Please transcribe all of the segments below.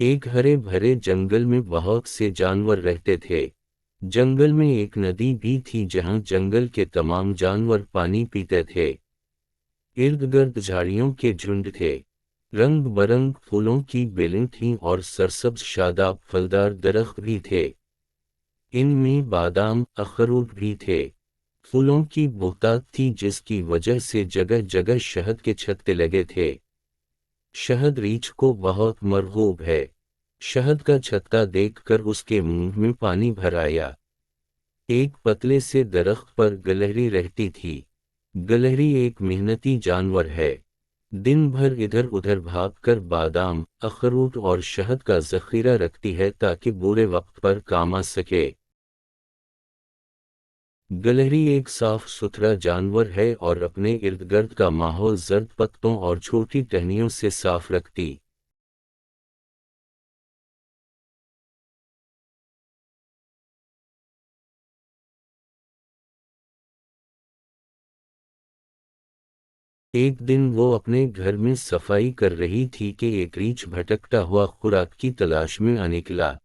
एक हरे भरे जंगल में बहुत से जानवर रहते थे। जंगल में एक नदी भी थी जहां जंगल के तमाम जानवर पानी पीते थे। इर्द गिर्द झाड़ियों के झुंड थे। रंग बरंग फूलों की बेलें थीं और सरसब्ज शादाब फलदार दरख्त भी थे। इनमें बादाम अखरोट भी थे। फूलों की बहुतायत थी जिसकी वजह से जगह जगह शहद के छत्ते लगे थे। शहद रीछ को बहुत मरगूब है। शहद का छत्ता देखकर उसके मुंह में पानी भर आया। एक पतले से दरख्त पर गिलहरी रहती थी। गिलहरी एक मेहनती जानवर है। दिन भर इधर उधर भागकर बादाम अखरोट और शहद का जखीरा रखती है ताकि बुरे वक्त पर काम आ सके। गिलहरी एक साफ सुथरा जानवर है और अपने इर्द गिर्द का माहौल जर्द पत्तों और छोटी टहनियों से साफ रखती। एक दिन वो अपने घर में सफाई कर रही थी कि एक रीछ भटकता हुआ खुराक की तलाश में आ निकला।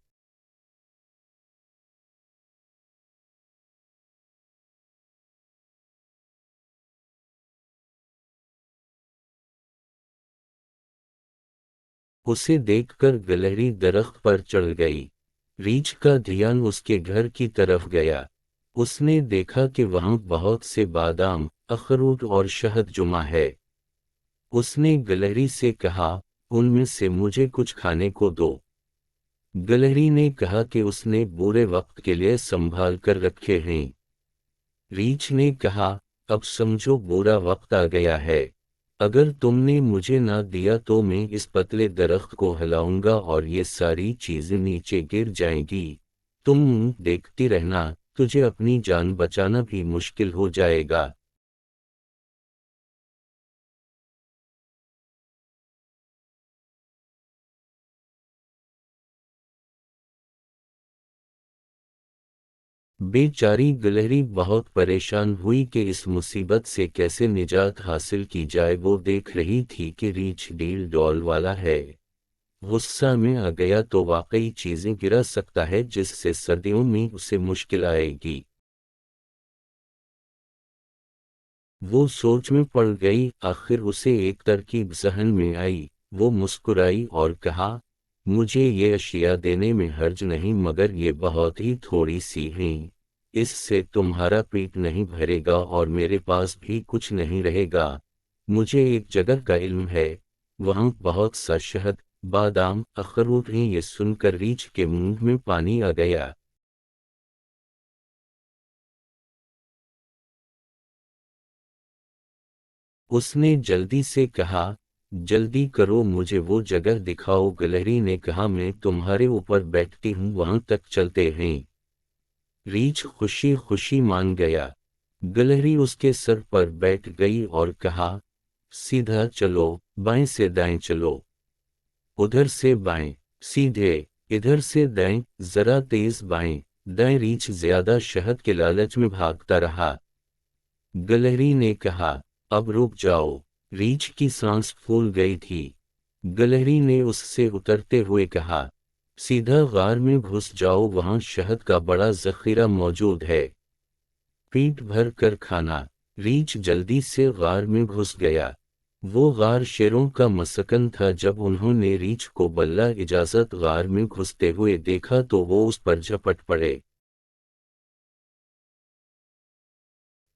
उसे देखकर गिलहरी दरख्त पर चढ़ गई। रीछ का ध्यान उसके घर की तरफ गया। उसने देखा कि वहां बहुत से बादाम अखरोट और शहद जुमा है। उसने गिलहरी से कहा, उनमें से मुझे कुछ खाने को दो। गिलहरी ने कहा कि उसने बुरे वक्त के लिए संभाल कर रखे हैं। रीछ ने कहा, अब समझो बुरा वक्त आ गया है। अगर तुमने मुझे ना दिया तो मैं इस पतले दरख्त को हिलाऊंगा और ये सारी चीजें नीचे गिर जाएंगी। तुम देखती रहना, तुझे अपनी जान बचाना भी मुश्किल हो जाएगा। बेचारी गिलहरी बहुत परेशान हुई कि इस मुसीबत से कैसे निजात हासिल की जाए। वो देख रही थी कि रीछ डील डॉल वाला है। गुस्सा में आ गया तो वाकई चीजें गिरा सकता है जिससे सर्दियों में उसे मुश्किल आएगी। वो सोच में पड़ गई। आखिर उसे एक तरकीब जहन में आई। वो मुस्कुराई और कहा, मुझे ये अशिया देने में हर्ज नहीं मगर ये बहुत ही थोड़ी सी हैं। इससे तुम्हारा पेट नहीं भरेगा और मेरे पास भी कुछ नहीं रहेगा। मुझे एक जगह का इल्म है, वहाँ बहुत सा शहद बादाम अखरोट हैं। ये सुनकर रीछ के मुंह में पानी आ गया। उसने जल्दी से कहा, जल्दी करो मुझे वो जगह दिखाओ। गिलहरी ने कहा, मैं तुम्हारे ऊपर बैठती हूँ, वहां तक चलते हैं। रीछ खुशी खुशी मान गया। गिलहरी उसके सर पर बैठ गई और कहा, सीधा चलो, बाएं से दाएं चलो, उधर से बाएं, सीधे, इधर से दाएं, जरा तेज बाएं दाएं। रीछ ज्यादा शहद के लालच में भागता रहा। गिलहरी ने कहा, अब रुक जाओ। रीछ की सांस फूल गई थी। गिलहरी ने उससे उतरते हुए कहा, सीधा गार में घुस जाओ, वहां शहद का बड़ा जखीरा मौजूद है। पेट भर कर खाना। रीछ जल्दी से गार में घुस गया। वो गार शेरों का मसकन था। जब उन्होंने रीछ को बल्ला इजाजत गार में घुसते हुए देखा तो वो उस पर झपट पड़े।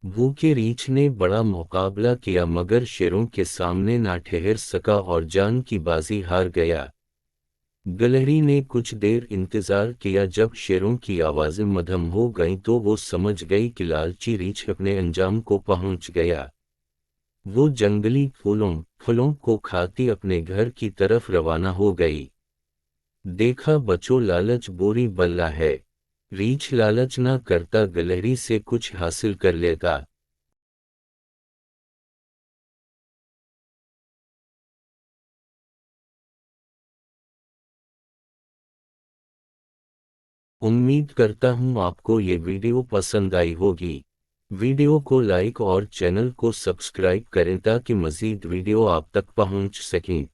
भूखे रीछ ने बड़ा मुकाबला किया मगर शेरों के सामने ना ठहर सका और जान की बाजी हार गया। गिलहरी ने कुछ देर इंतजार किया। जब शेरों की आवाजें मद्धम हो गईं तो वो समझ गई कि लालची रीछ अपने अंजाम को पहुंच गया। वो जंगली फूलों फलों को खाती अपने घर की तरफ रवाना हो गई। देखा बच्चों, लालच बुरी बला है। रीछ लालच ना करता, गिलहरी से कुछ हासिल कर लेता। उम्मीद करता हूँ आपको ये वीडियो पसंद आई होगी। वीडियो को लाइक और चैनल को सब्सक्राइब करें ताकि मज़ीद वीडियो आप तक पहुँच सकें।